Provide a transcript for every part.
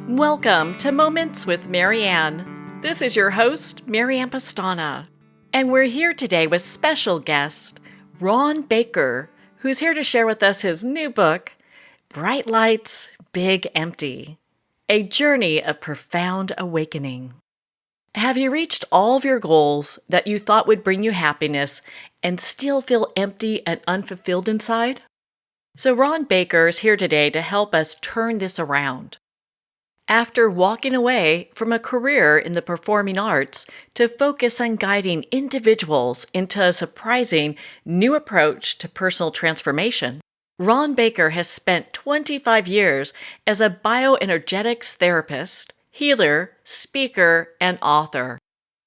Welcome to Moments with Marianne. This is your host, Marianne Pastana, and we're here today with special guest, Ron Baker, who's here to share with us his new book, Bright Lights, Big Empty, A Journey of Profound Awakening. Have you reached all of your goals that you thought would bring you happiness and still feel empty and unfulfilled inside? So Ron Baker is here today to help us turn this around. After walking away from a career in the performing arts to focus on guiding individuals into a surprising new approach to personal transformation, Ron Baker has spent 25 years as a bioenergetics therapist, healer, speaker, and author.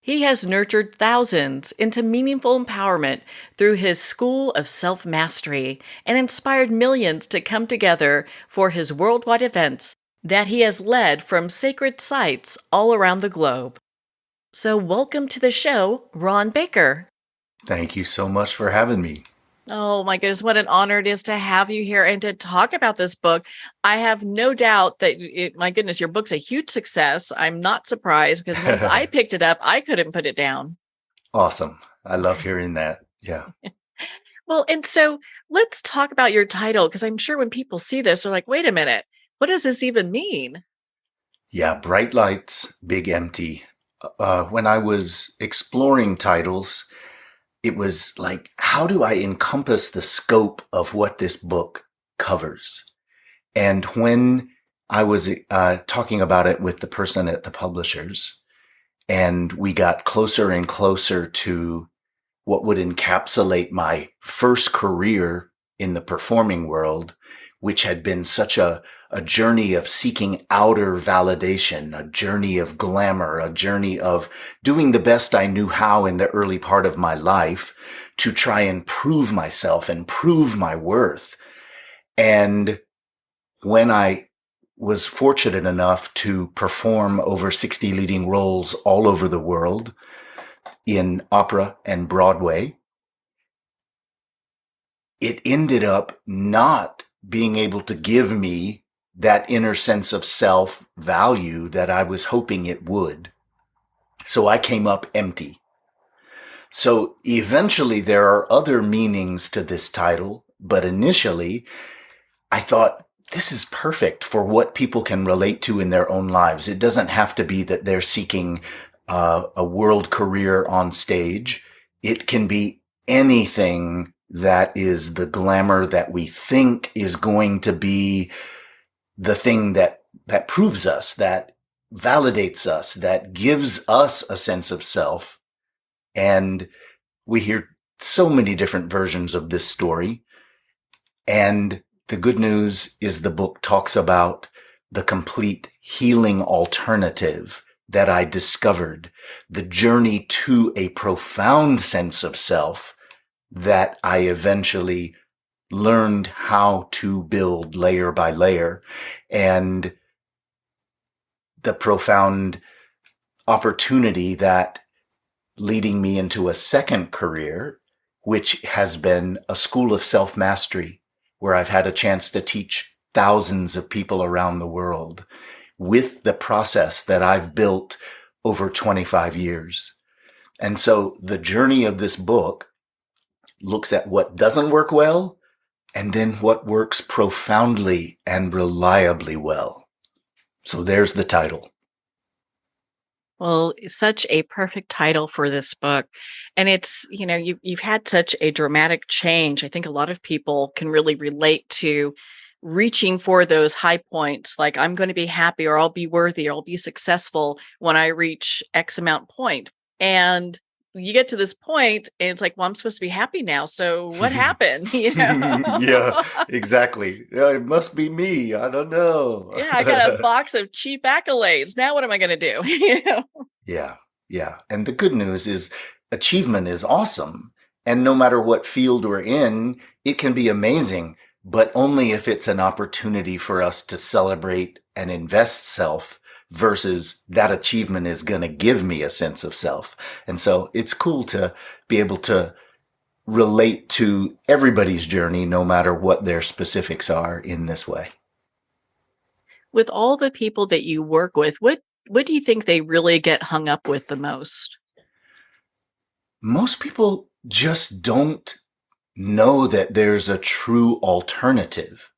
He has nurtured thousands into meaningful empowerment through his School of Self-Mastery and inspired millions to come together for his worldwide events that he has led from sacred sites all around the globe. So welcome to the show, Ron Baker. Thank you so much for having me. Oh my goodness, what an honor it is to have you here and to talk about this book. I have no doubt that, my goodness, your book's a huge success. I'm not surprised because once I picked it up, I couldn't put it down. Awesome. I love hearing that. Yeah. Well, and so let's talk about your title, because I'm sure when people see this, they're like, wait a minute, what does this even mean? Yeah. Bright Lights, Big Empty. When I was exploring titles, it was like, how do I encompass the scope of what this book covers? And when I was talking about it with the person at the publishers, and we got closer and closer to what would encapsulate my first career in the performing world, which had been such a journey of seeking outer validation, a journey of glamour, a journey of doing the best I knew how in the early part of my life to try and prove myself and prove my worth. And when I was fortunate enough to perform over 60 leading roles all over the world in opera and Broadway, it ended up not being able to give me that inner sense of self-value that I was hoping it would. So I came up empty. So eventually there are other meanings to this title, but initially I thought this is perfect for what people can relate to in their own lives. It doesn't have to be that they're seeking a world career on stage. It can be anything that is the glamour that we think is going to be the thing that proves us, that validates us, that gives us a sense of self. And we hear so many different versions of this story. And the good news is the book talks about the complete healing alternative that I discovered, the journey to a profound sense of self that I eventually learned how to build layer by layer, and the profound opportunity that leading me into a second career, which has been a school of self-mastery, where I've had a chance to teach thousands of people around the world with the process that I've built over 25 years. And so the journey of this book looks at what doesn't work well, and then what works profoundly and reliably well. So there's the title. Well, such a perfect title for this book. And it's, you've had such a dramatic change. I think a lot of people can really relate to reaching for those high points, like I'm going to be happy, or I'll be worthy, or I'll be successful when I reach X amount point. And you get to this point and it's like, well, I'm supposed to be happy now. So what happened? Yeah, exactly. Yeah, it must be me. I don't know. Yeah, I got a box of cheap accolades. Now what am I going to do? Yeah. And the good news is achievement is awesome. And no matter what field we're in, it can be amazing, but only if it's an opportunity for us to celebrate and invest self versus that achievement is going to give me a sense of self. And so it's cool to be able to relate to everybody's journey, no matter what their specifics are in this way. With all the people that you work with, what do you think they really get hung up with the most? Most people just don't know that there's a true alternative.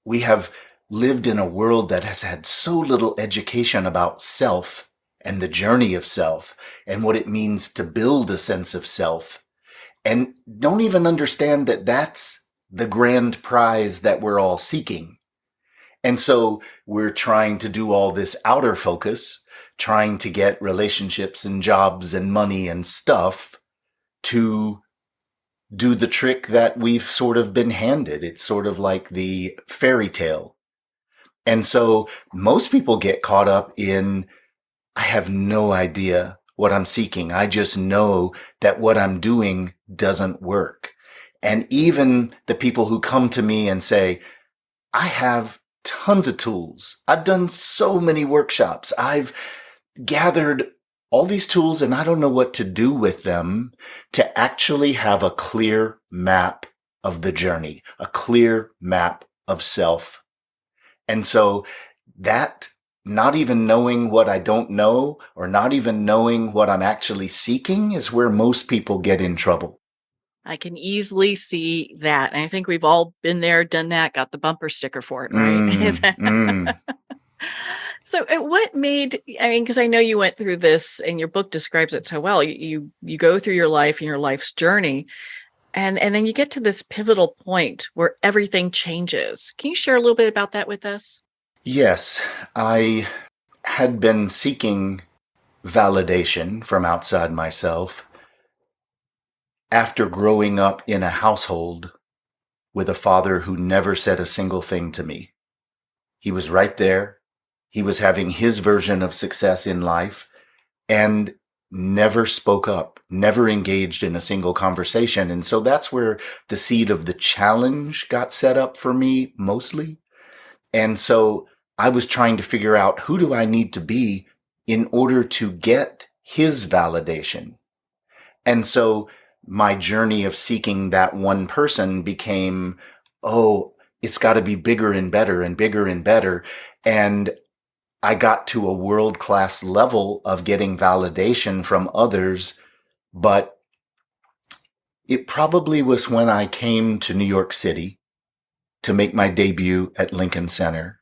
We have lived in a world that has had so little education about self and the journey of self and what it means to build a sense of self, and don't even understand that that's the grand prize that we're all seeking. And so we're trying to do all this outer focus, trying to get relationships and jobs and money and stuff to do the trick that we've sort of been handed. It's sort of like the fairy tale. And so most people get caught up in, I have no idea what I'm seeking. I just know that what I'm doing doesn't work. And even the people who come to me and say, I have tons of tools. I've done so many workshops. I've gathered all these tools and I don't know what to do with them, to actually have a clear map of the journey, a clear map of self. And so that, not even knowing what I don't know or not even knowing what I'm actually seeking, is where most people get in trouble. I can easily see that. And I think we've all been there, done that, got the bumper sticker for it, right? So what made, I mean, because I know you went through this and your book describes it so well. You go through your life and your life's journey, and then you get to this pivotal point where everything changes. Can you share a little bit about that with us? Yes, I had been seeking validation from outside myself after growing up in a household with a father who never said a single thing to me. He was right there. He was having his version of success in life and never spoke up, never engaged in a single conversation. And so that's where the seed of the challenge got set up for me mostly. And so I was trying to figure out, who do I need to be in order to get his validation? And so my journey of seeking that one person became, oh, it's got to be bigger and better and bigger and better. And I got to a world-class level of getting validation from others, but it probably was when I came to New York City to make my debut at Lincoln Center.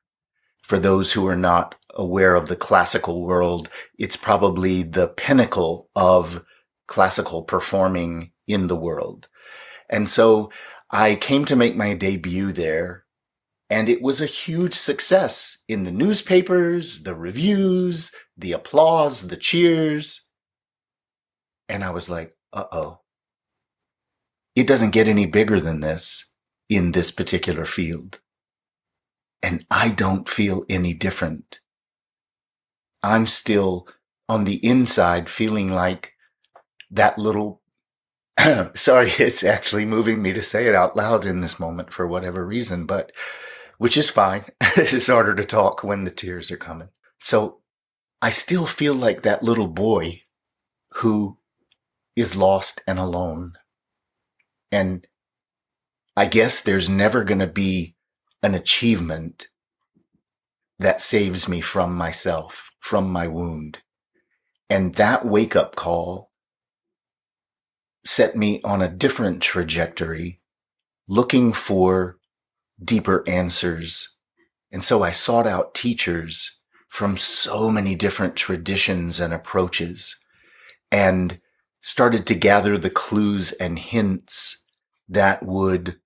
For those who are not aware of the classical world, it's probably the pinnacle of classical performing in the world. And so I came to make my debut there. And it was a huge success in the newspapers, the reviews, the applause, the cheers. And I was like, uh-oh. It doesn't get any bigger than this in this particular field. And I don't feel any different. I'm still on the inside feeling like that little, sorry, it's actually moving me to say it out loud in this moment for whatever reason, but which is fine. It's harder to talk when the tears are coming. So I still feel like that little boy who is lost and alone. And I guess there's never going to be an achievement that saves me from myself, from my wound. And that wake-up call set me on a different trajectory, looking for deeper answers. And so I sought out teachers from so many different traditions and approaches and started to gather the clues and hints that would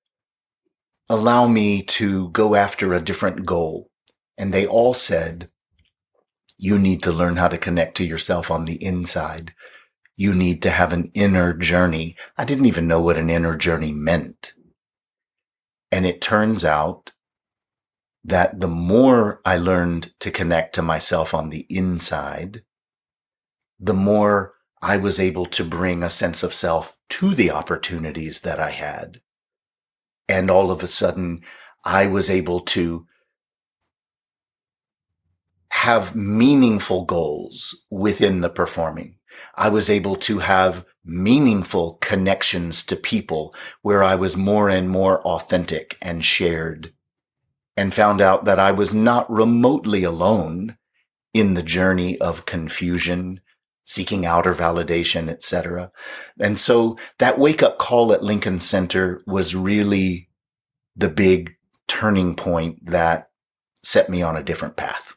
allow me to go after a different goal. And they all said, you need to learn how to connect to yourself on the inside. You need to have an inner journey. I didn't even know what an inner journey meant. And it turns out that the more I learned to connect to myself on the inside, the more I was able to bring a sense of self to the opportunities that I had. And all of a sudden, I was able to have meaningful goals within the performing. I was able to have meaningful connections to people where I was more and more authentic and shared. and found out that I was not remotely alone in the journey of confusion, seeking outer validation, etc. And so that wake-up call at Lincoln Center was really the big turning point that set me on a different path.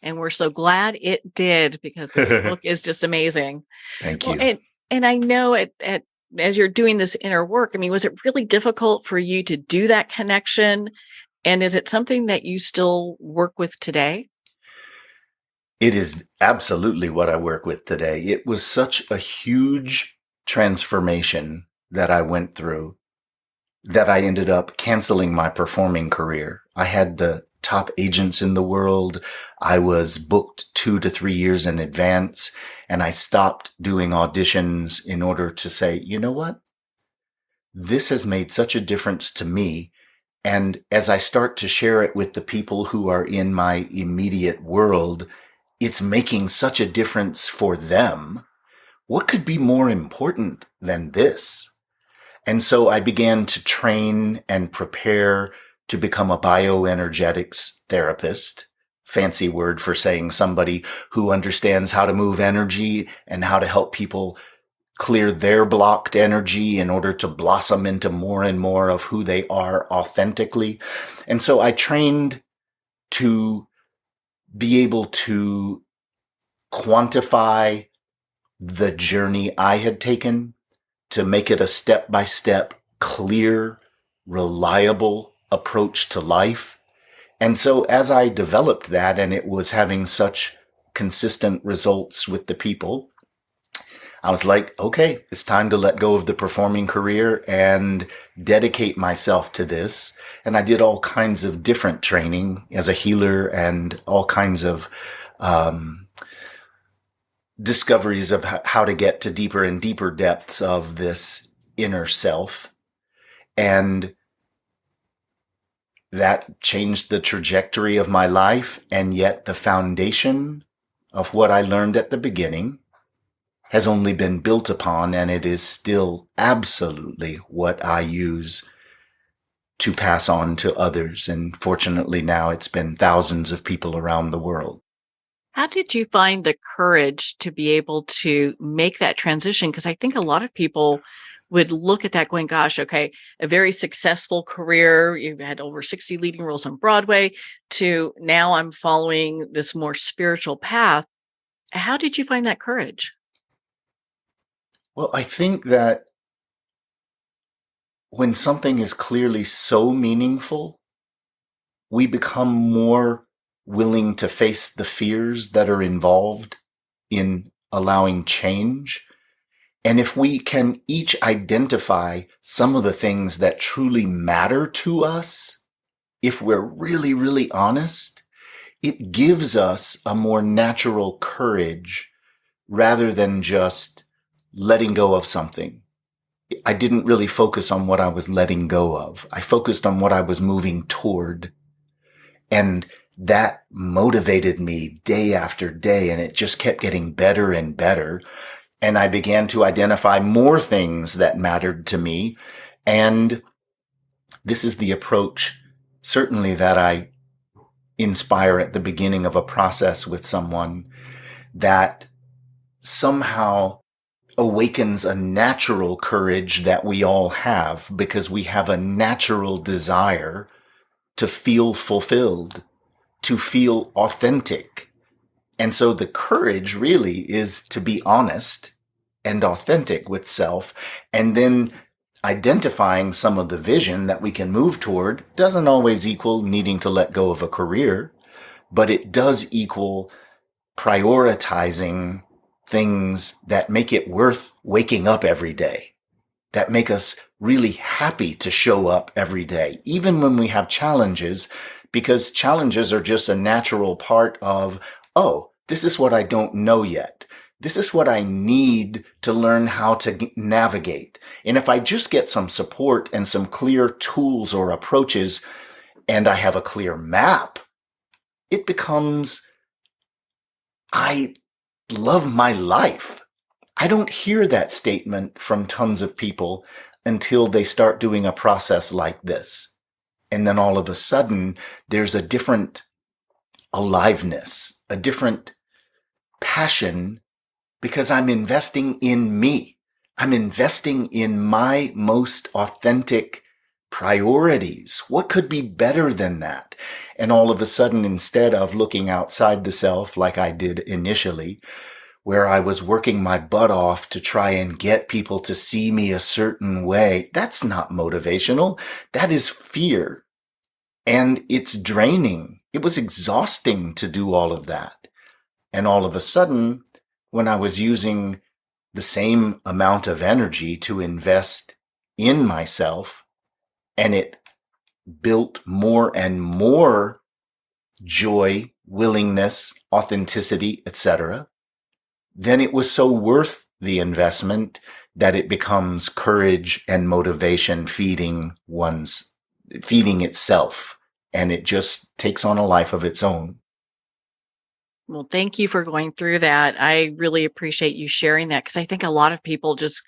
And we're so glad it did, because this book is just amazing. Thank Well, you. and I know as you're doing this inner work, I mean, was it really difficult for you to do that connection? And is it something that you still work with today? It is absolutely what I work with today. It was such a huge transformation that I went through that I ended up canceling my performing career. I had the top agents in the world. I was booked 2 to 3 years in advance, and I stopped doing auditions in order to say, you know what? This has made such a difference to me. And as I start to share it with the people who are in my immediate world, it's making such a difference for them. What could be more important than this? And so I began to train and prepare to become a bioenergetics therapist. Fancy word for saying somebody who understands how to move energy and how to help people clear their blocked energy in order to blossom into more and more of who they are authentically. And so I trained to be able to quantify the journey I had taken, to make it a step-by-step, clear, reliable approach to life. And so as I developed that, and it was having such consistent results with the people, I was like, okay, it's time to let go of the performing career and dedicate myself to this. And I did all kinds of different training as a healer and all kinds of discoveries of how to get to deeper and deeper depths of this inner self. And that changed the trajectory of my life. And yet the foundation of what I learned at the beginning has only been built upon, and it is still absolutely what I use to pass on to others. And fortunately now it's been thousands of people around the world. How did you find the courage to be able to make that transition? Because I think a lot of people would look at that going, gosh, okay, a very successful career. You've had over 60 leading roles on Broadway, to now I'm following this more spiritual path. How did you find that courage? Well, I think that when something is clearly so meaningful, we become more willing to face the fears that are involved in allowing change. And if we can each identify some of the things that truly matter to us, if we're really, really honest, it gives us a more natural courage rather than just letting go of something. I didn't really focus on what I was letting go of. I focused on what I was moving toward. And that motivated me day after day, and it just kept getting better and better. And I began to identify more things that mattered to me. And this is the approach, certainly, that I inspire at the beginning of a process with someone, that somehow awakens a natural courage that we all have, because we have a natural desire to feel fulfilled, to feel authentic. And so the courage really is to be honest and authentic with self, and then identifying some of the vision that we can move toward doesn't always equal needing to let go of a career, but it does equal prioritizing things that make it worth waking up every day, that make us really happy to show up every day, even when we have challenges, because challenges are just a natural part of, oh, this is what I don't know yet. This is what I need to learn how to navigate. And if I just get some support and some clear tools or approaches, and I have a clear map, it becomes, I love my life. I don't hear that statement from tons of people until they start doing a process like this. And then all of a sudden, there's a different aliveness, a different passion, because I'm investing in me. I'm investing in my most authentic priorities. What could be better than that? And all of a sudden, instead of looking outside the self like I did initially, where I was working my butt off to try and get people to see me a certain way, that's not motivational. That is fear. And it's draining. It was exhausting to do all of that. And all of a sudden, when I was using the same amount of energy to invest in myself, and it built more and more joy, willingness, authenticity, etc., then it was so worth the investment that it becomes courage and motivation feeding itself. And it just takes on a life of its own. Well, thank you for going through that. I really appreciate you sharing that because I think a lot of people just,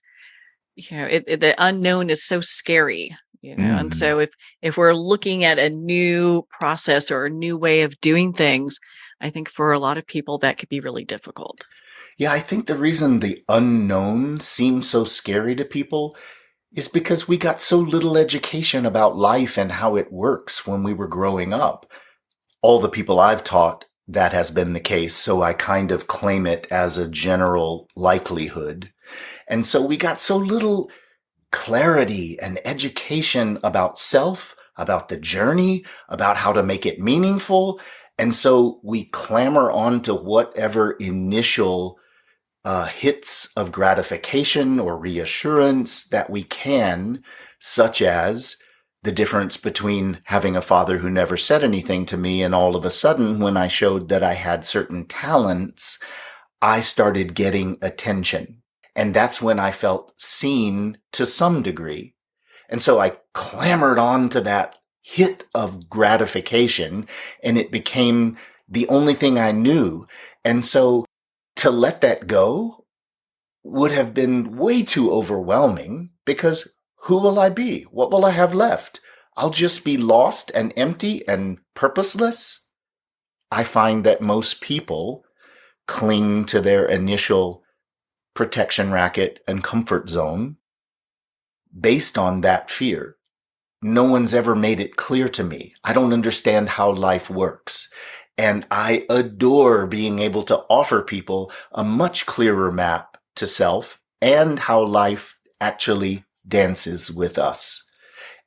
the unknown is so scary, and Mm. so if we're looking at a new process or a new way of doing things, I think for a lot of people that could be really difficult. Yeah, I think the reason the unknown seems so scary to people is because we got so little education about life and how it works when we were growing up. All the people I've taught, that has been the case, so I kind of claim it as a general likelihood. And so we got so little clarity and education about self, about the journey, about how to make it meaningful. And so we clamor on to whatever initial hits of gratification or reassurance that we can, such as the difference between having a father who never said anything to me and all of a sudden, when I showed that I had certain talents, I started getting attention. And that's when I felt seen to some degree. And so I clamored on to that hit of gratification, and it became the only thing I knew. And so to let that go would have been way too overwhelming, because who will I be? What will I have left? I'll just be lost and empty and purposeless. I find that most people cling to their initial protection racket and comfort zone based on that fear. No one's ever made it clear to me. I don't understand how life works. And I adore being able to offer people a much clearer map to self and how life actually dances with us.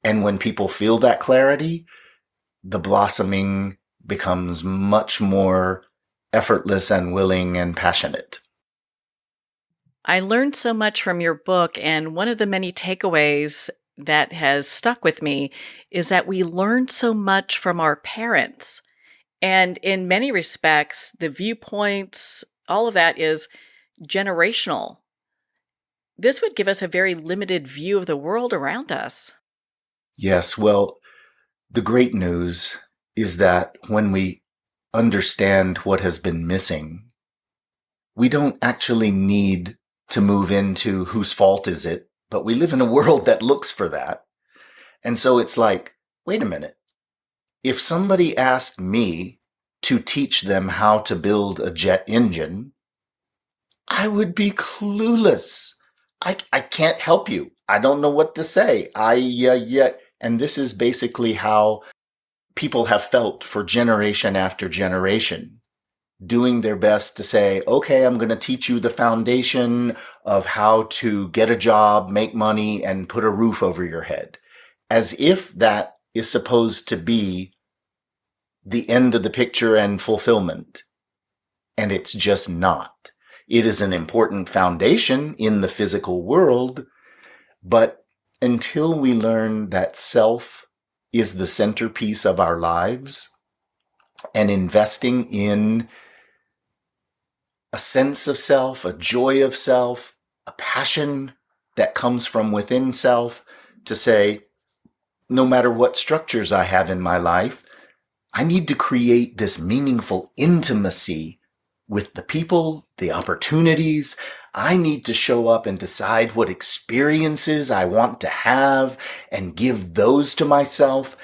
And when people feel that clarity, the blossoming becomes much more effortless and willing and passionate. I learned so much from your book, and one of the many takeaways that has stuck with me is that we learn so much from our parents. And in many respects, the viewpoints, all of that is generational. This would give us a very limited view of the world around us. Yes, well, the great news is that when we understand what has been missing, we don't actually need to move into whose fault is it, but we live in a world that looks for that. And so it's like, wait a minute. If somebody asked me to teach them how to build a jet engine, I would be clueless. I can't help you. I don't know what to say. And this is basically how people have felt for generation after generation, doing their best to say, okay, I'm going to teach you the foundation of how to get a job, make money, and put a roof over your head, as if that is supposed to be the end of the picture and fulfillment. And it's just not. It is an important foundation in the physical world, but until we learn that self is the centerpiece of our lives, and investing in a sense of self, a joy of self, a passion that comes from within self, to say, no matter what structures I have in my life, I need to create this meaningful intimacy with the people, the opportunities. I need to show up and decide what experiences I want to have and give those to myself.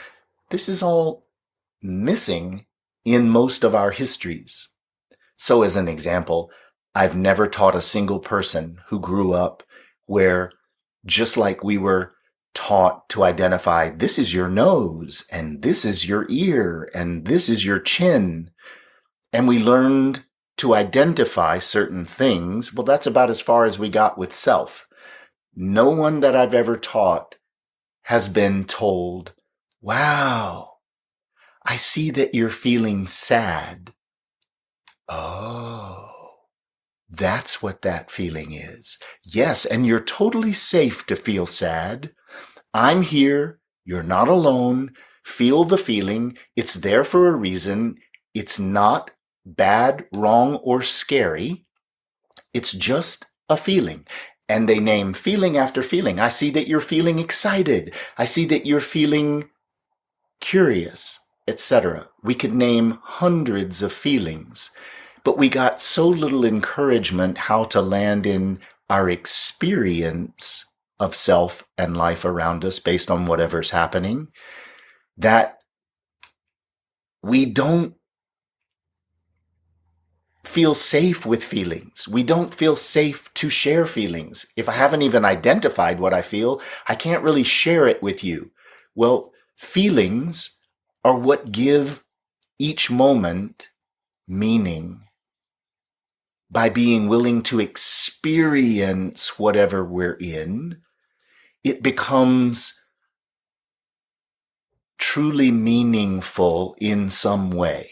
This is all missing in most of our histories. So as an example, I've never taught a single person who grew up where, just like we were taught to identify, this is your nose, and this is your ear, and this is your chin, and we learned to identify certain things, well, that's about as far as we got with self. No one that I've ever taught has been told, wow, I see that you're feeling sad. Oh, that's what that feeling is. Yes, and you're totally safe to feel sad. I'm here. You're not alone. Feel the feeling. It's there for a reason. It's not bad, wrong, or scary. It's just a feeling. And they name feeling after feeling. I see that you're feeling excited. I see that you're feeling curious, etc. We could name hundreds of feelings, but we got so little encouragement how to land in our experience of self and life around us based on whatever's happening, that we don't feel safe with feelings. We don't feel safe to share feelings. If I haven't even identified what I feel, I can't really share it with you. Well, feelings are what give each moment meaning. By being willing to experience whatever we're in, it becomes truly meaningful in some way.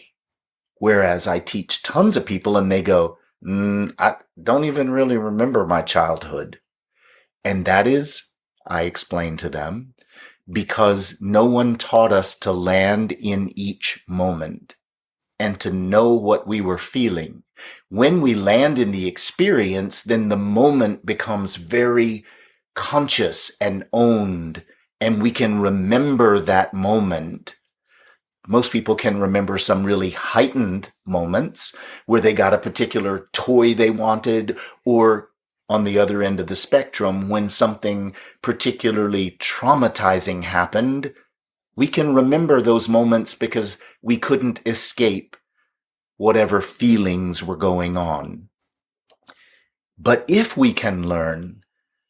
Whereas I teach tons of people and they go, I don't even really remember my childhood. And that is, I explain to them, because no one taught us to land in each moment and to know what we were feeling. When we land in the experience, then the moment becomes very conscious and owned, and we can remember that moment. Most people can remember some really heightened moments where they got a particular toy they wanted, or on the other end of the spectrum, when something particularly traumatizing happened. We can remember those moments because we couldn't escape whatever feelings were going on. But if we can learn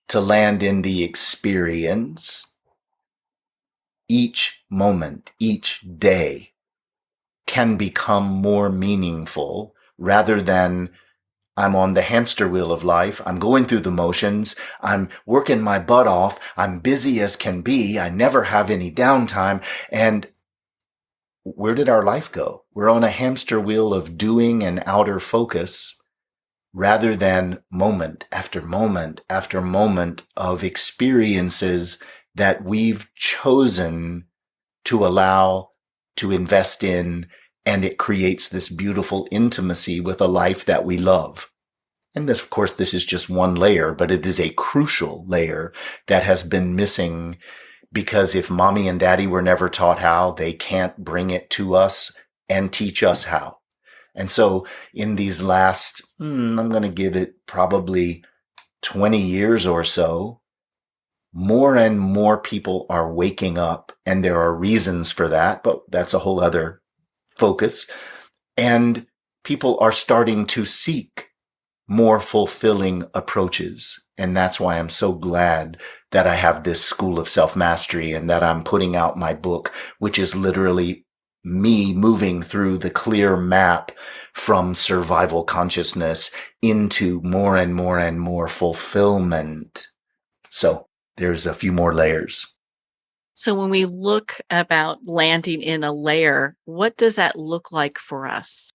to land in the experience, each moment, each day can become more meaningful rather than I'm on the hamster wheel of life. I'm going through the motions. I'm working my butt off. I'm busy as can be. I never have any downtime. And where did our life go? We're on a hamster wheel of doing and outer focus rather than moment after moment after moment of experiences that we've chosen to allow, to invest in, and it creates this beautiful intimacy with a life that we love. And this, of course, this is just one layer, but it is a crucial layer that has been missing, because if mommy and daddy were never taught how, they can't bring it to us and teach us how. And so in these last, I'm going to give it probably 20 years or so, more and more people are waking up, and there are reasons for that, but that's a whole other focus. And people are starting to seek more fulfilling approaches. And that's why I'm so glad that I have this School of Self-Mastery and that I'm putting out my book, which is literally me moving through the clear map from survival consciousness into more and more and more fulfillment. So there's a few more layers. So when we look about landing in a layer, what does that look like for us?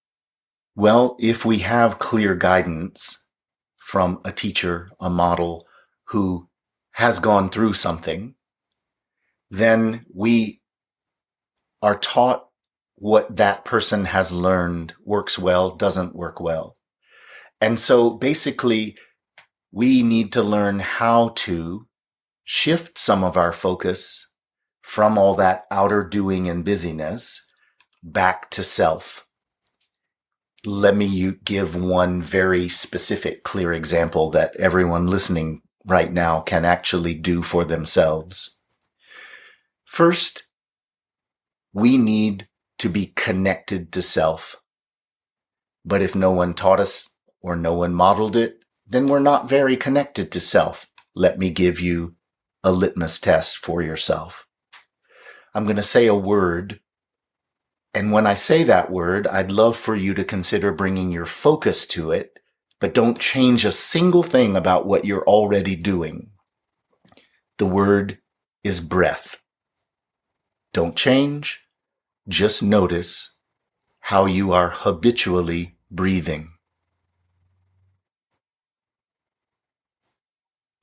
Well, if we have clear guidance from a teacher, a model who has gone through something, then we are taught what that person has learned works well, doesn't work well. And so basically, we need to learn how to shift some of our focus from all that outer doing and busyness back to self. Let me give one very specific, clear example that everyone listening right now can actually do for themselves. First, We need to be connected to self. But if no one taught us or no one modeled it, then we're not very connected to self. Let me give you a litmus test for yourself. I'm going to say a word, and when I say that word, I'd love for you to consider bringing your focus to it, but don't change a single thing about what you're already doing. The word is breath. Don't change, just notice how you are habitually breathing.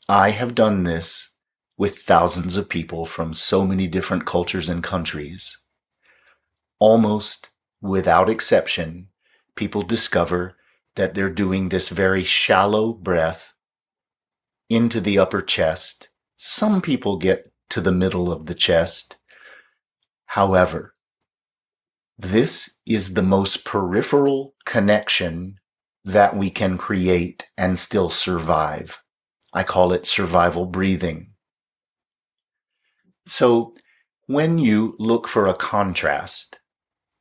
I have done this with thousands of people from so many different cultures and countries. Almost without exception, people discover that they're doing this very shallow breath into the upper chest. Some people get to the middle of the chest. However, this is the most peripheral connection that we can create and still survive. I call it survival breathing. So when you look for a contrast,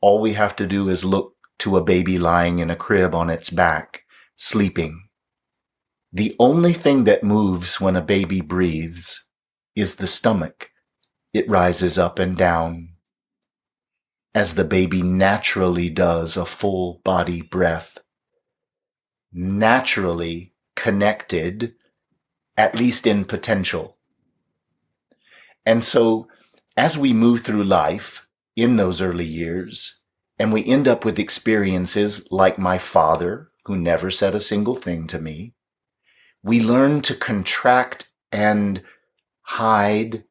all we have to do is look to a baby lying in a crib on its back, sleeping. The only thing that moves when a baby breathes is the stomach. It rises up and down as the baby naturally does a full body breath, naturally connected, at least in potential. And so as we move through life in those early years, and we end up with experiences like my father, who never said a single thing to me, we learn to contract and hide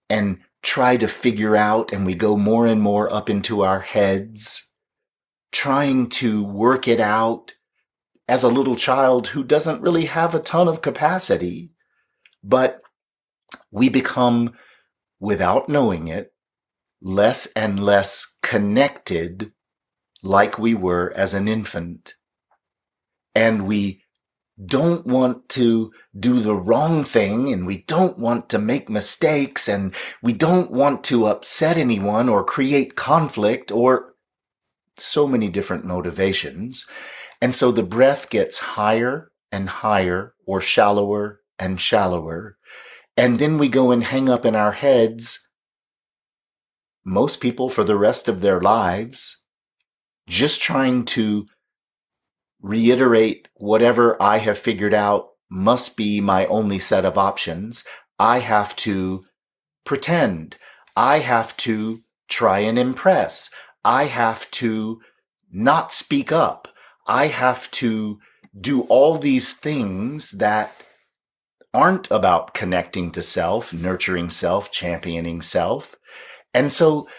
and try to figure out, and we go more and more up into our heads, trying to work it out as a little child who doesn't really have a ton of capacity, but we become, without knowing it, less and less connected like we were as an infant. And we don't want to do the wrong thing, and we don't want to make mistakes, and we don't want to upset anyone or create conflict, or so many different motivations. And so the breath gets higher and higher, or shallower and shallower. And then we go and hang up in our heads, most people for the rest of their lives, just trying to reiterate whatever I have figured out must be my only set of options. I have to pretend. I have to try and impress. I have to not speak up. I have to do all these things that aren't about connecting to self, nurturing self, championing self. And so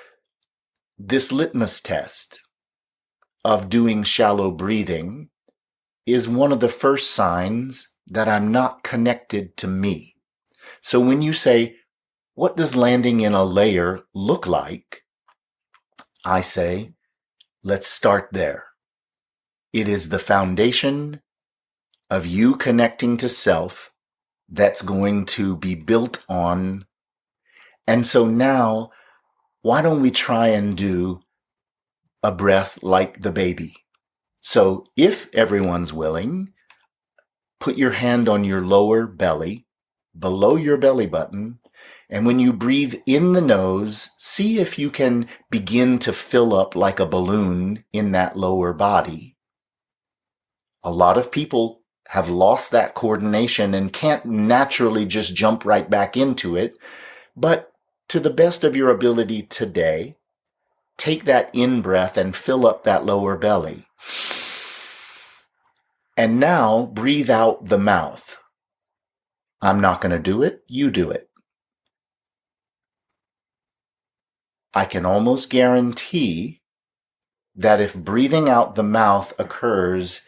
this litmus test of doing shallow breathing is one of the first signs that I'm not connected to me. So when you say, what does landing in a layer look like? I say, let's start there. It is the foundation of you connecting to self that's going to be built on. And so now, why don't we try and do a breath like the baby? So if everyone's willing, put your hand on your lower belly, below your belly button, and when you breathe in the nose, see if you can begin to fill up like a balloon in that lower body. A lot of people have lost that coordination and can't naturally just jump right back into it, but to the best of your ability today, take that in-breath and fill up that lower belly. And now breathe out the mouth. I'm not going to do it. You do it. I can almost guarantee that if breathing out the mouth occurs,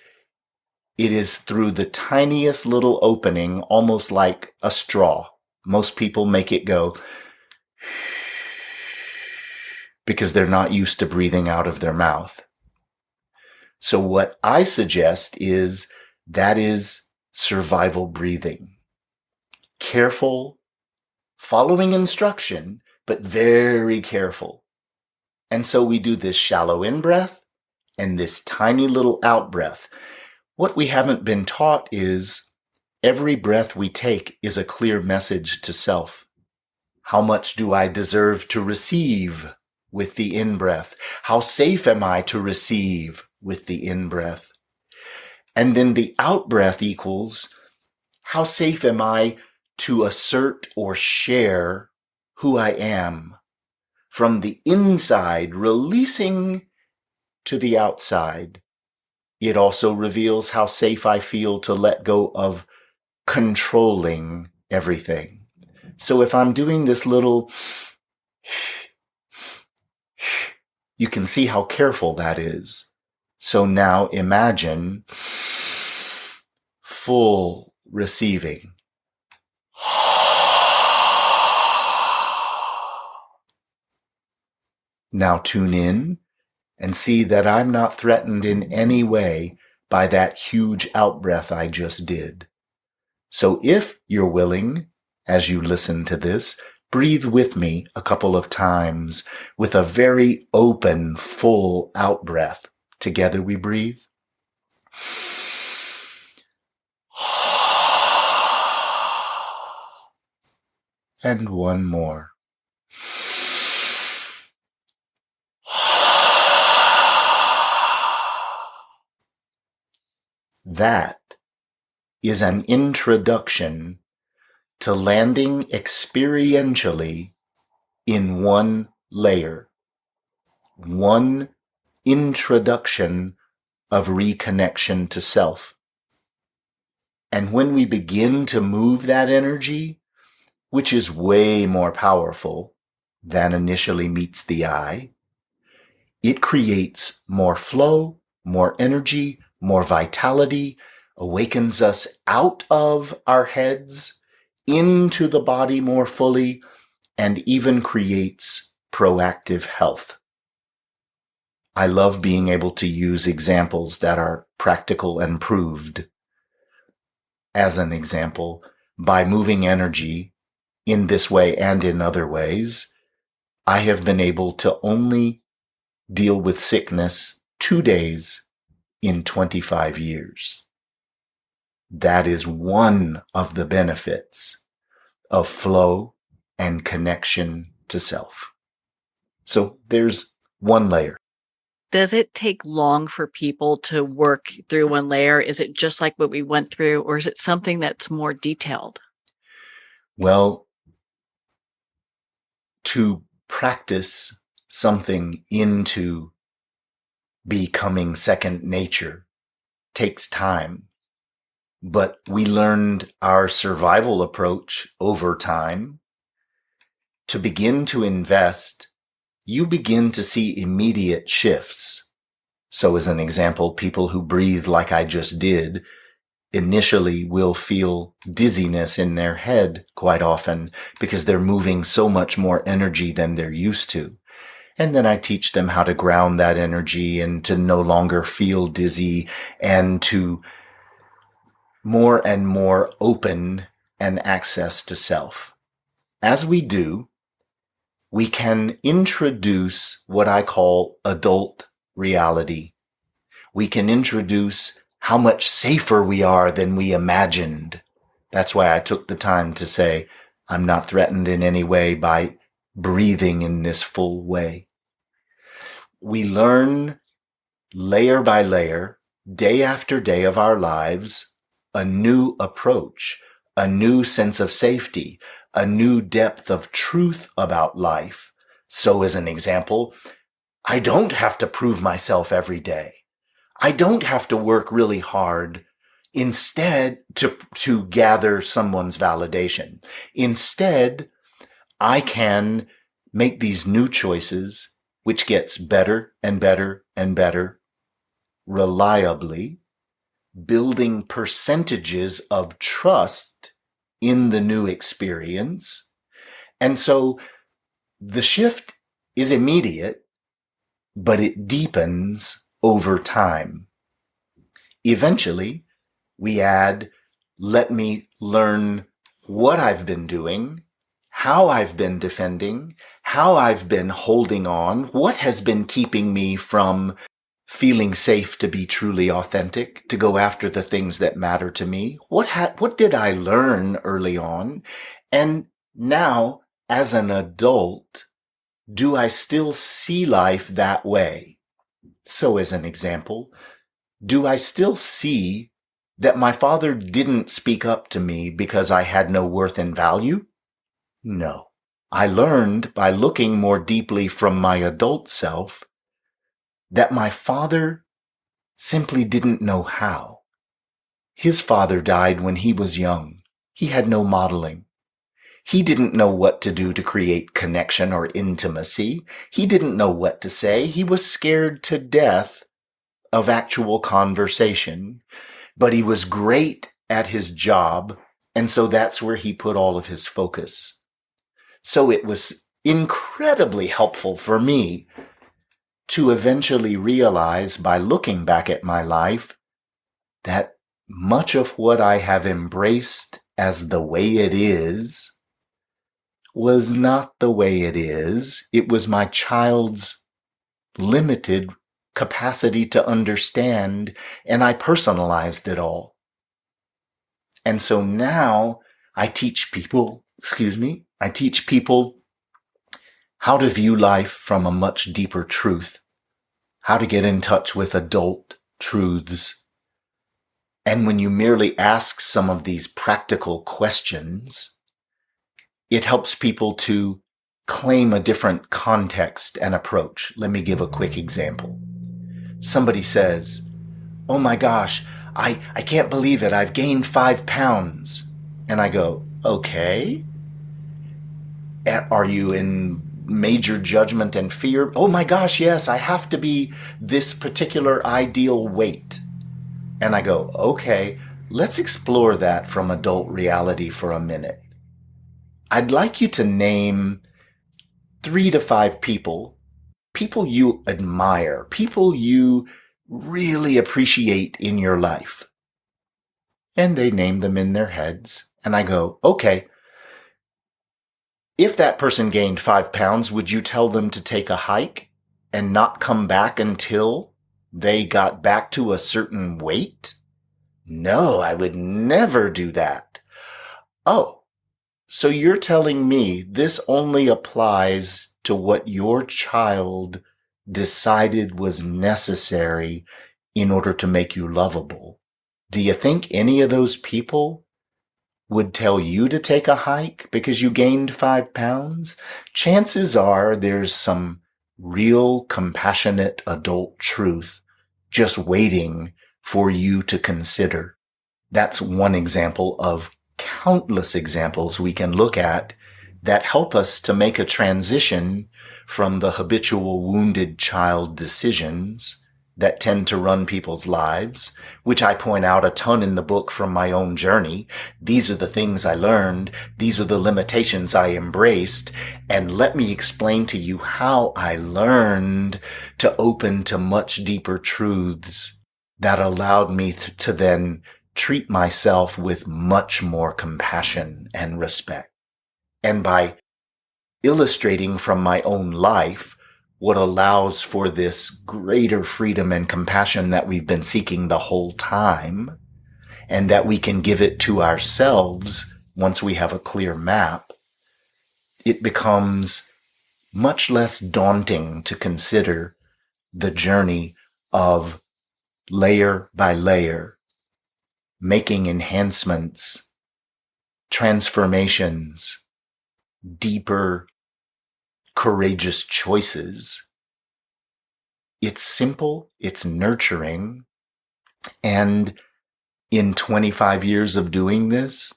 it is through the tiniest little opening, almost like a straw. Most people make it go because they're not used to breathing out of their mouth. So what I suggest is that is survival breathing. Careful, following instruction, but very careful. And so we do this shallow in-breath and this tiny little out-breath. What we haven't been taught is every breath we take is a clear message to self. How much do I deserve to receive with the in-breath? How safe am I to receive with the in-breath? And then the out-breath equals, how safe am I to assert or share who I am from the inside, releasing to the outside. It also reveals how safe I feel to let go of controlling everything. So if I'm doing this little, you can see how careful that is. So now imagine full receiving. Now tune in and see that I'm not threatened in any way by that huge out-breath I just did. So if you're willing, as you listen to this, breathe with me a couple of times with a very open, full out-breath. Together we breathe. And one more. That is an introduction to landing experientially in one layer, one introduction of reconnection to self. And when we begin to move that energy, which is way more powerful than initially meets the eye, it creates more flow, more energy, more vitality, awakens us out of our heads into the body more fully, and even creates proactive health. I love being able to use examples that are practical and proved. As an example, by moving energy in this way and in other ways, I have been able to only deal with sickness 2 days in 25 years. That is one of the benefits of flow and connection to self. So there's one layer. Does it take long for people to work through one layer? Is it just like what we went through, or is it something that's more detailed? Well, to practice something into becoming second nature takes time. But we learned our survival approach over time. To begin to invest, you begin to see immediate shifts. So as an example, people who breathe like I just did initially will feel dizziness in their head quite often because they're moving so much more energy than they're used to. And then I teach them how to ground that energy and to no longer feel dizzy and to more and more open and access to self. As we do, we can introduce what I call adult reality. We can introduce how much safer we are than we imagined. That's why I took the time to say, I'm not threatened in any way by breathing in this full way. We learn layer by layer, day after day of our lives, a new approach, a new sense of safety, a new depth of truth about life. So as an example, I don't have to prove myself every day. I don't have to work really hard instead to gather someone's validation. Instead, I can make these new choices, which gets better and better and better, reliably, building percentages of trust in the new experience. And so the shift is immediate, but it deepens over time. Eventually, we add, let me learn what I've been doing, how I've been defending, how I've been holding on, what has been keeping me from feeling safe to be truly authentic, to go after the things that matter to me. What did I learn early on? And now, as an adult, do I still see life that way? So as an example, do I still see that my father didn't speak up to me because I had no worth and value? No. I learned by looking more deeply from my adult self that my father simply didn't know how. His father died when he was young. He had no modeling. He didn't know what to do to create connection or intimacy. He didn't know what to say. He was scared to death of actual conversation, but he was great at his job, and so that's where he put all of his focus. So it was incredibly helpful for me to eventually realize by looking back at my life that much of what I have embraced as the way it is was not the way it is. It was my child's limited capacity to understand, and I personalized it all. And so now I teach people how to view life from a much deeper truth, how to get in touch with adult truths. And when you merely ask some of these practical questions, it helps people to claim a different context and approach. Let me give a quick example. Somebody says, "Oh my gosh, I can't believe it. I've gained 5 pounds." And I go, "Okay. Are you in major judgment and fear?" "Oh my gosh, yes, I have to be this particular ideal weight." And I go, "Okay, let's explore that from adult reality for a minute. I'd like you to name 3 to 5 people you admire, people you really appreciate in your life." And they name them in their heads. And I go, "Okay, if that person gained 5 pounds, would you tell them to take a hike and not come back until they got back to a certain weight?" "No, I would never do that." "Oh, so you're telling me this only applies to what your child decided was necessary in order to make you lovable. Do you think any of those people would tell you to take a hike because you gained 5 pounds? Chances are there's some real compassionate adult truth just waiting for you to consider." That's one example of countless examples we can look at that help us to make a transition from the habitual wounded child decisions that tend to run people's lives, which I point out a ton in the book from my own journey. These are the things I learned. These are the limitations I embraced. And let me explain to you how I learned to open to much deeper truths that allowed me to then treat myself with much more compassion and respect. And by illustrating from my own life what allows for this greater freedom and compassion that we've been seeking the whole time, and that we can give it to ourselves once we have a clear map, it becomes much less daunting to consider the journey of layer by layer, making enhancements, transformations, deeper, courageous choices. It's simple, it's nurturing, and in 25 years of doing this,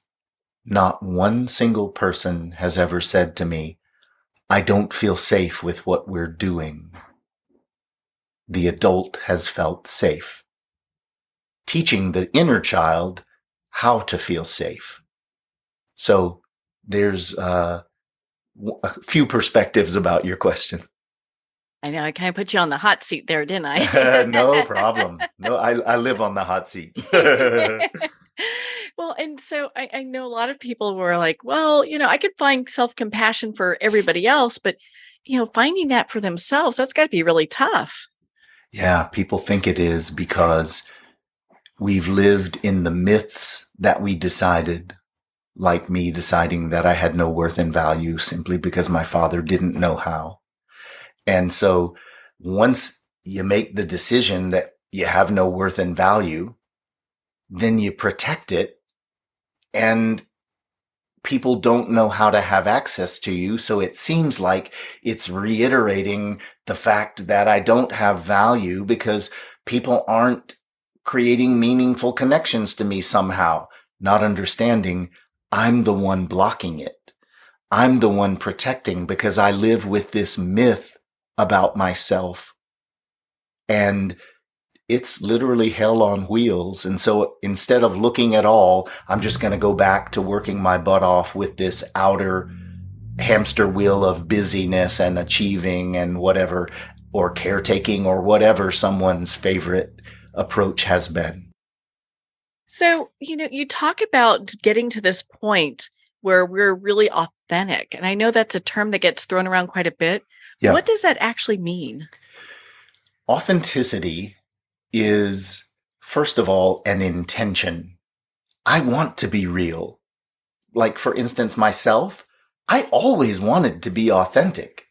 not one single person has ever said to me, "I don't feel safe with what we're doing." The adult has felt safe, teaching the inner child how to feel safe. So there's a few perspectives about your question. I know I kind of put you on the hot seat there, didn't I? No problem. No, I live on the hot seat. Well, and so I know a lot of people were like, well, I could find self compassion for everybody else, but, finding that for themselves, that's got to be really tough. Yeah, people think it is because we've lived in the myths that we decided, like me deciding that I had no worth and value simply because my father didn't know how. And so once you make the decision that you have no worth and value, then you protect it, and people don't know how to have access to you. So it seems like it's reiterating the fact that I don't have value because people aren't creating meaningful connections to me somehow, not understanding I'm the one blocking it. I'm the one protecting because I live with this myth about myself. And it's literally hell on wheels. And so instead of looking at all, I'm just going to go back to working my butt off with this outer hamster wheel of busyness and achieving and whatever, or caretaking or whatever someone's favorite approach has been. So, you talk about getting to this point where we're really authentic. And I know that's a term that gets thrown around quite a bit. Yeah. What does that actually mean? Authenticity is, first of all, an intention. I want to be real. Like, for instance, myself, I always wanted to be authentic.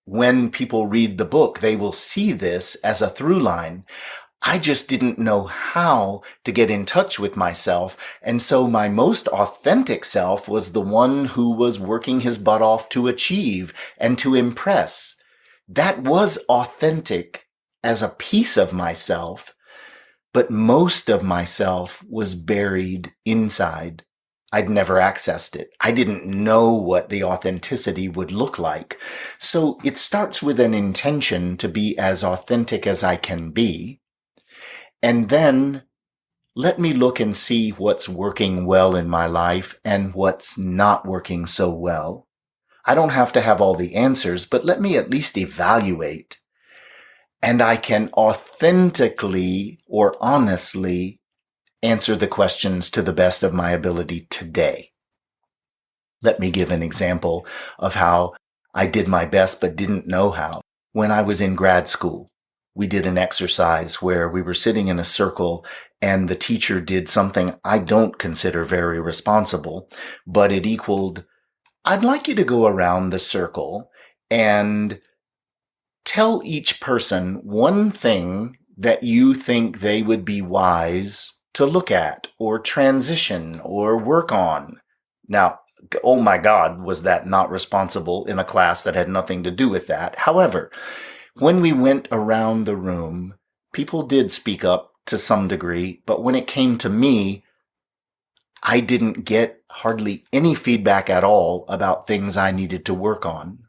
When people read the book, they will see this as a through line. I just didn't know how to get in touch with myself. And so my most authentic self was the one who was working his butt off to achieve and to impress. That was authentic as a piece of myself, but most of myself was buried inside. I'd never accessed it. I didn't know what the authenticity would look like. So it starts with an intention to be as authentic as I can be. And then let me look and see what's working well in my life and what's not working so well. I don't have to have all the answers, but let me at least evaluate. And I can authentically or honestly answer the questions to the best of my ability today. Let me give an example of how I did my best but didn't know how. When I was in grad school, we did an exercise where we were sitting in a circle and the teacher did something I don't consider very responsible, but it equaled, I'd like you to go around the circle and tell each person one thing that you think they would be wise to look at or transition or work on. Now, oh my God, was that not responsible in a class that had nothing to do with that? However, when we went around the room, people did speak up to some degree, but when it came to me, I didn't get hardly any feedback at all about things I needed to work on.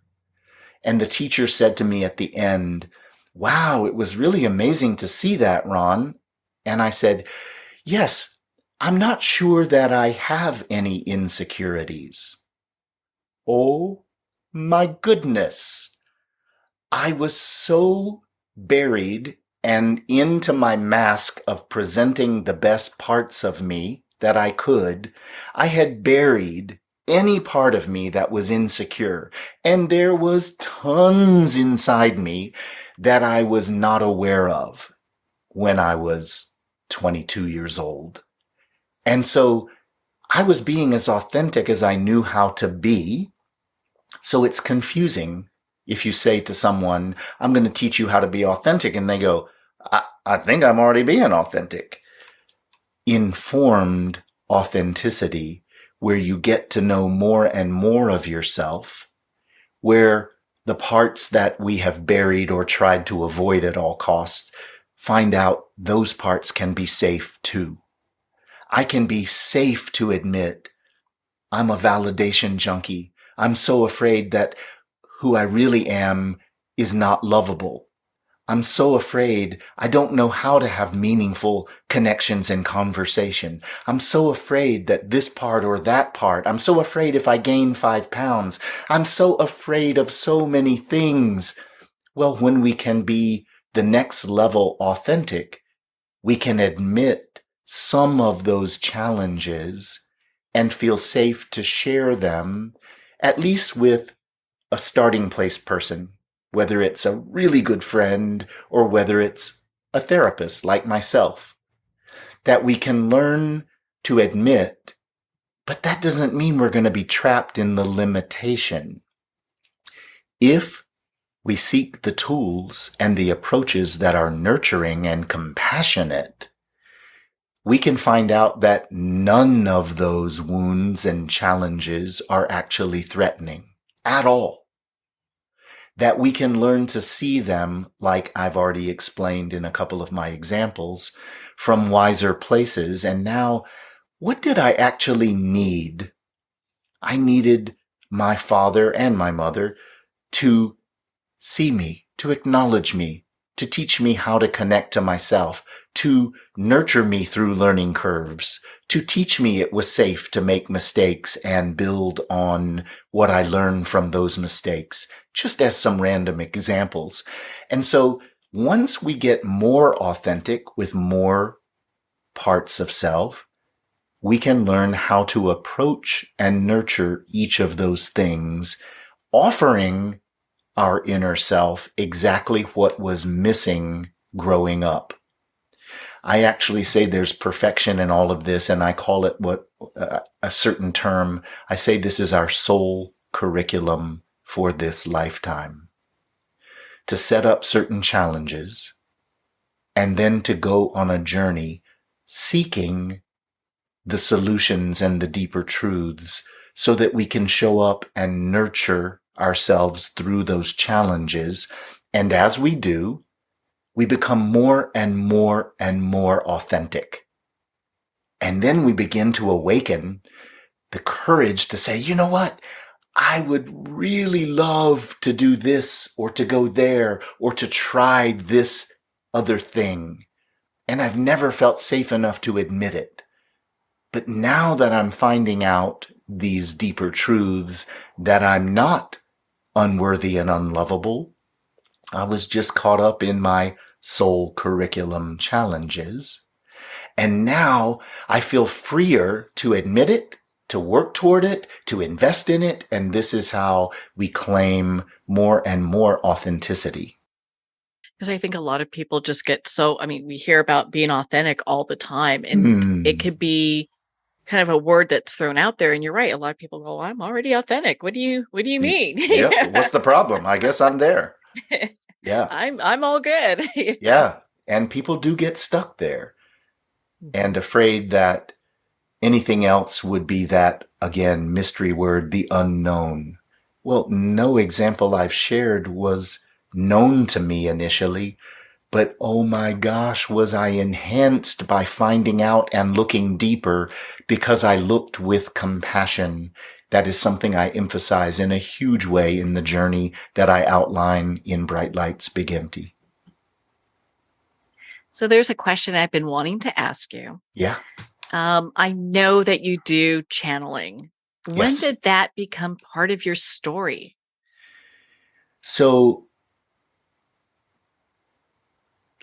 And the teacher said to me at the end, "Wow, it was really amazing to see that, Ron." And I said, "Yes, I'm not sure that I have any insecurities." Oh my goodness. I was so buried and into my mask of presenting the best parts of me that I could. I had buried any part of me that was insecure. And there was tons inside me that I was not aware of when I was 22 years old. And so I was being as authentic as I knew how to be. So it's confusing if you say to someone, "I'm going to teach you how to be authentic," and they go, I think I'm already being authentic. Informed authenticity, where you get to know more and more of yourself, where the parts that we have buried or tried to avoid at all costs, find out those parts can be safe too. I can be safe to admit I'm a validation junkie. I'm so afraid that who I really am is not lovable. I'm so afraid I don't know how to have meaningful connections and conversation. I'm so afraid that this part or that part. I'm so afraid if I gain 5 pounds. I'm so afraid of so many things. Well, when we can be the next level authentic, we can admit some of those challenges and feel safe to share them, at least with a starting place person, whether it's a really good friend or whether it's a therapist like myself, that we can learn to admit, but that doesn't mean we're going to be trapped in the limitation. If we seek the tools and the approaches that are nurturing and compassionate, we can find out that none of those wounds and challenges are actually threatening at all. That we can learn to see them, like I've already explained in a couple of my examples, from wiser places. And now, what did I actually need? I needed my father and my mother to see me, to acknowledge me, to teach me how to connect to myself, to nurture me through learning curves, to teach me it was safe to make mistakes and build on what I learned from those mistakes, just as some random examples. And so once we get more authentic with more parts of self, we can learn how to approach and nurture each of those things, offering our inner self exactly what was missing growing up. I actually say there's perfection in all of this, and I call it a certain term. I say this is our soul curriculum for this lifetime. To set up certain challenges and then to go on a journey seeking the solutions and the deeper truths so that we can show up and nurture ourselves through those challenges. And as we do, we become more and more and more authentic. And then we begin to awaken the courage to say, you know what? I would really love to do this or to go there or to try this other thing. And I've never felt safe enough to admit it. But now that I'm finding out these deeper truths, that I'm not unworthy and unlovable, I was just caught up in my soul curriculum challenges. And now I feel freer to admit it, to work toward it, to invest in it. And this is how we claim more and more authenticity. Because I think a lot of people just get we hear about being authentic all the time, and it could be kind of a word that's thrown out there. And you're right. A lot of people go, I'm already authentic. What do you mean? Yeah. What's the problem? I guess I'm there. Yeah. I'm all good. Yeah. And people do get stuck there and afraid that anything else would be that, again, mystery word, the unknown. Well, no example I've shared was known to me initially, but oh my gosh, was I enhanced by finding out and looking deeper because I looked with compassion. That is something I emphasize in a huge way in the journey that I outline in Bright Lights, Big Empty. So there's a question I've been wanting to ask you. Yeah. I know that you do channeling. When Yes. did that become part of your story? So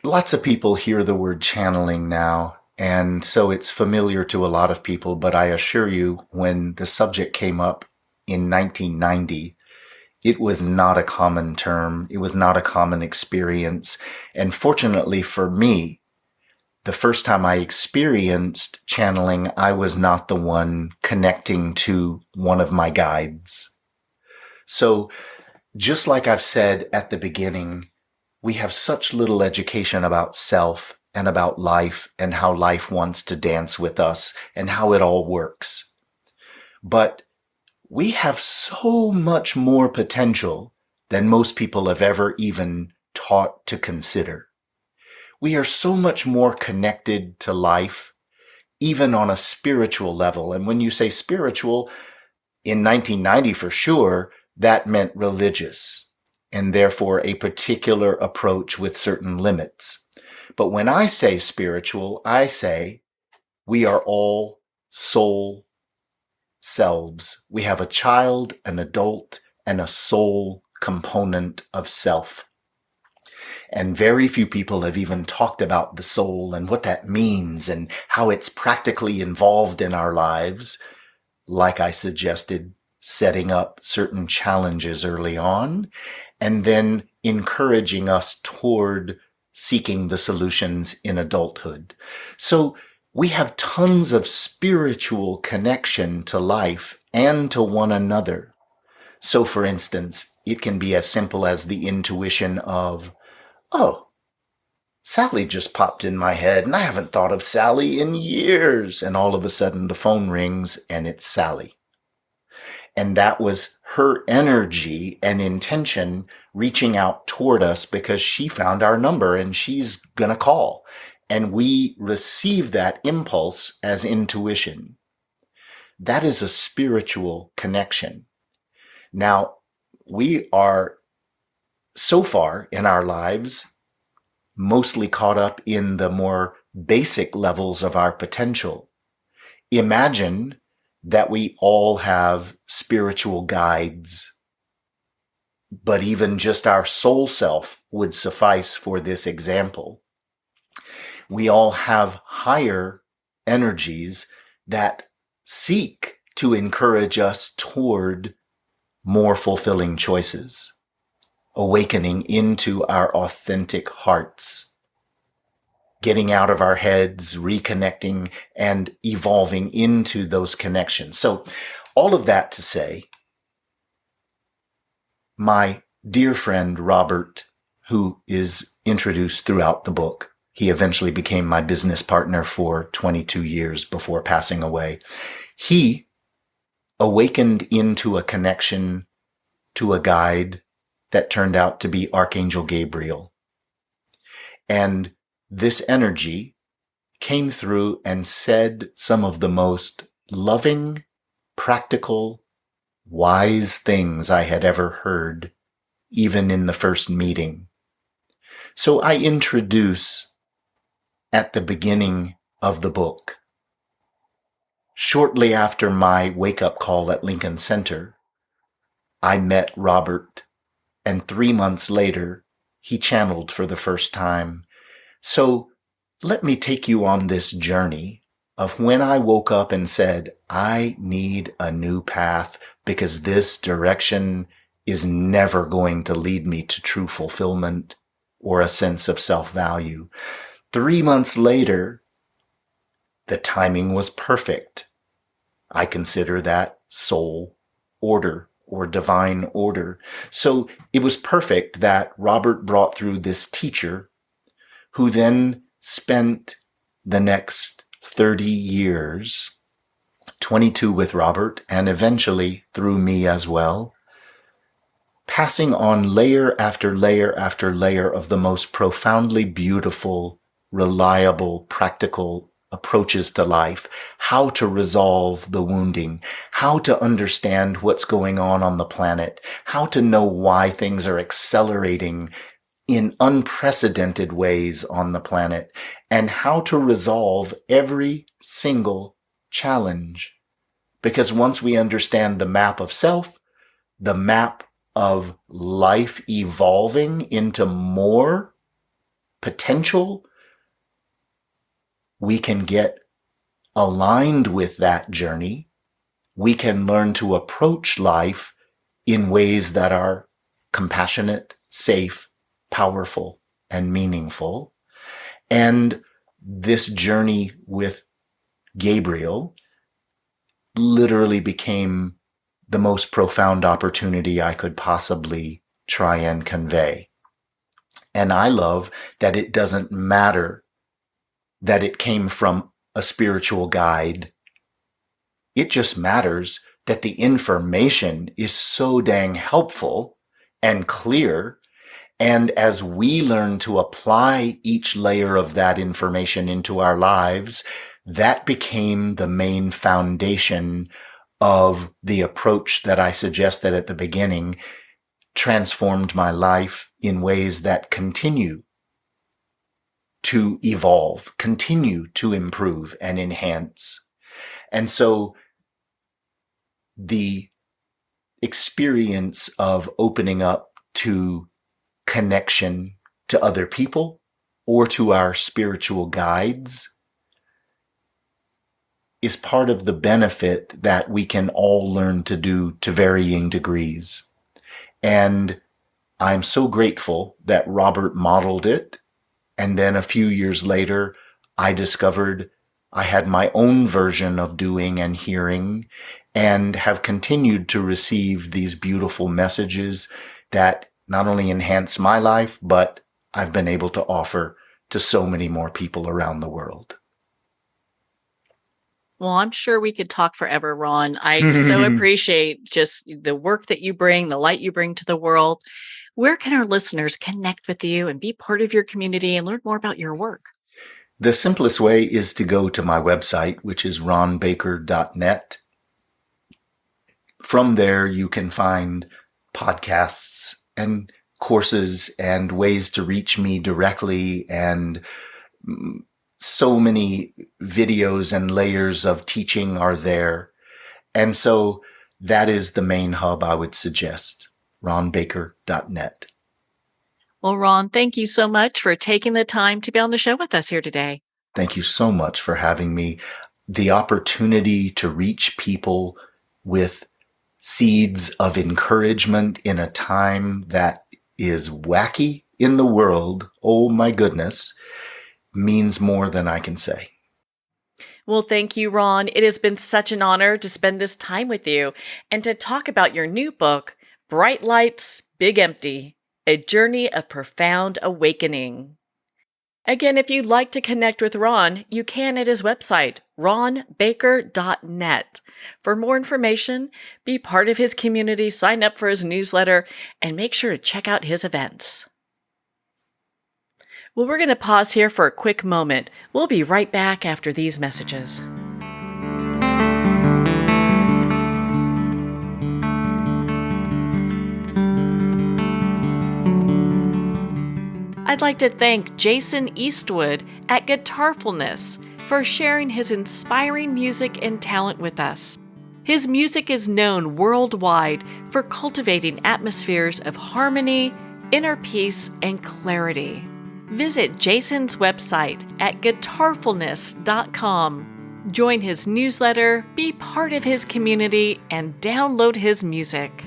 lots of people hear the word channeling now, and so it's familiar to a lot of people, but I assure you, when the subject came up in 1990, it was not a common term. It was not a common experience. And fortunately for me, the first time I experienced channeling, I was not the one connecting to one of my guides. So just like I've said at the beginning, we have such little education about self and about life and how life wants to dance with us and how it all works. But we have so much more potential than most people have ever even taught to consider. We are so much more connected to life, even on a spiritual level. And when you say spiritual, in 1990 for sure, that meant religious, and therefore a particular approach with certain limits. But when I say spiritual, I say we are all soul selves. We have a child, an adult, and a soul component of self. And very few people have even talked about the soul and what that means and how it's practically involved in our lives. Like I suggested, setting up certain challenges early on and then encouraging us toward seeking the solutions in adulthood. So we have tons of spiritual connection to life and to one another. So for instance, it can be as simple as the intuition of, oh, Sally just popped in my head and I haven't thought of Sally in years. And all of a sudden the phone rings and it's Sally. And that was her energy and intention reaching out toward us because she found our number and she's going to call. And we receive that impulse as intuition. That is a spiritual connection. Now, we are so far in our lives mostly caught up in the more basic levels of our potential. Imagine that we all have spiritual guides, but even just our soul self would suffice for this example. We all have higher energies that seek to encourage us toward more fulfilling choices, awakening into our authentic hearts, getting out of our heads, reconnecting, and evolving into those connections. So all of that to say, my dear friend Robert, who is introduced throughout the book, he eventually became my business partner for 22 years before passing away. He awakened into a connection to a guide that turned out to be Archangel Gabriel. And this energy came through and said some of the most loving, practical, wise things I had ever heard, even in the first meeting. So I introduce at the beginning of the book, shortly after my wake-up call at Lincoln Center, I met Robert, and 3 months later, he channeled for the first time. So let me take you on this journey of when I woke up and said, I need a new path because this direction is never going to lead me to true fulfillment or a sense of self-value. 3 months later, the timing was perfect. I consider that soul order or divine order. So it was perfect that Robert brought through this teacher who then spent the next 30 years, 22 with Robert, and eventually through me as well, passing on layer after layer after layer of the most profoundly beautiful, reliable, practical approaches to life, how to resolve the wounding, how to understand what's going on the planet, how to know why things are accelerating in unprecedented ways on the planet, and how to resolve every single challenge. Because once we understand the map of self, the map of life evolving into more potential, we can get aligned with that journey. We can learn to approach life in ways that are compassionate, safe, powerful, and meaningful. And this journey with Gabriel literally became the most profound opportunity I could possibly try and convey. And I love that it doesn't matter that it came from a spiritual guide. It just matters that the information is so dang helpful and clear. And as we learn to apply each layer of that information into our lives, that became the main foundation of the approach that I suggested at the beginning, transformed my life in ways that continue to evolve, continue to improve and enhance. And so the experience of opening up to connection to other people or to our spiritual guides is part of the benefit that we can all learn to do to varying degrees. And I'm so grateful that Robert modeled it. And then a few years later, I discovered I had my own version of doing and hearing, and have continued to receive these beautiful messages that not only enhance my life, but I've been able to offer to so many more people around the world. Well, I'm sure we could talk forever, Ron. I so appreciate just the work that you bring, the light you bring to the world. Where can our listeners connect with you and be part of your community and learn more about your work? The simplest way is to go to my website, which is ronbaker.net. From there, you can find podcasts and courses and ways to reach me directly, and so many videos and layers of teaching are there. And so that is the main hub I would suggest, ronbaker.net. Well, Ron, thank you so much for taking the time to be on the show with us here today. Thank you so much for having me. The opportunity to reach people with seeds of encouragement in a time that is wacky in the world, oh my goodness, means more than I can say. Well, thank you, Ron. It has been such an honor to spend this time with you and to talk about your new book, Bright Lights, Big Empty, A Journey of Profound Awakening. Again, if you'd like to connect with Ron, you can at his website, ronbaker.net. For more information, be part of his community, sign up for his newsletter, and make sure to check out his events. Well, we're going to pause here for a quick moment. We'll be right back after these messages. I'd like to thank Jason Eastwood at Guitarfulness for sharing his inspiring music and talent with us. His music is known worldwide for cultivating atmospheres of harmony, inner peace, and clarity. Visit Jason's website at guitarfulness.com. Join his newsletter, be part of his community, and download his music.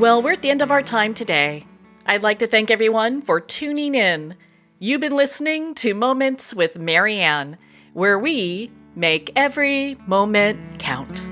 Well, we're at the end of our time today. I'd like to thank everyone for tuning in. You've been listening to Moments with Marianne, where we make every moment count.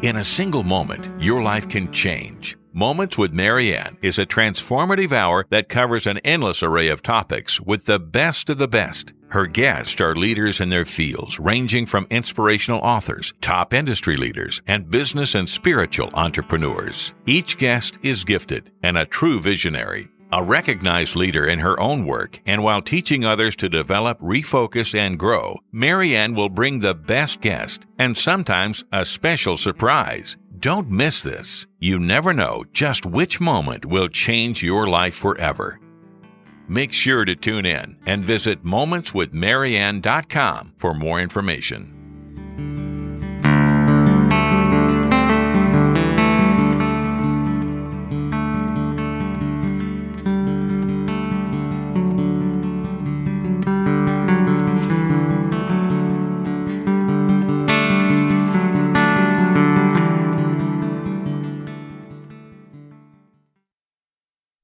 In a single moment, your life can change. Moments with Marianne is a transformative hour that covers an endless array of topics with the best of the best. Her guests are leaders in their fields, ranging from inspirational authors, top industry leaders, and business and spiritual entrepreneurs. Each guest is gifted and a true visionary, a recognized leader in her own work, and while teaching others to develop, refocus, and grow, Marianne will bring the best guest and sometimes a special surprise. Don't miss this. You never know just which moment will change your life forever. Make sure to tune in and visit momentswithmarianne.com for more information.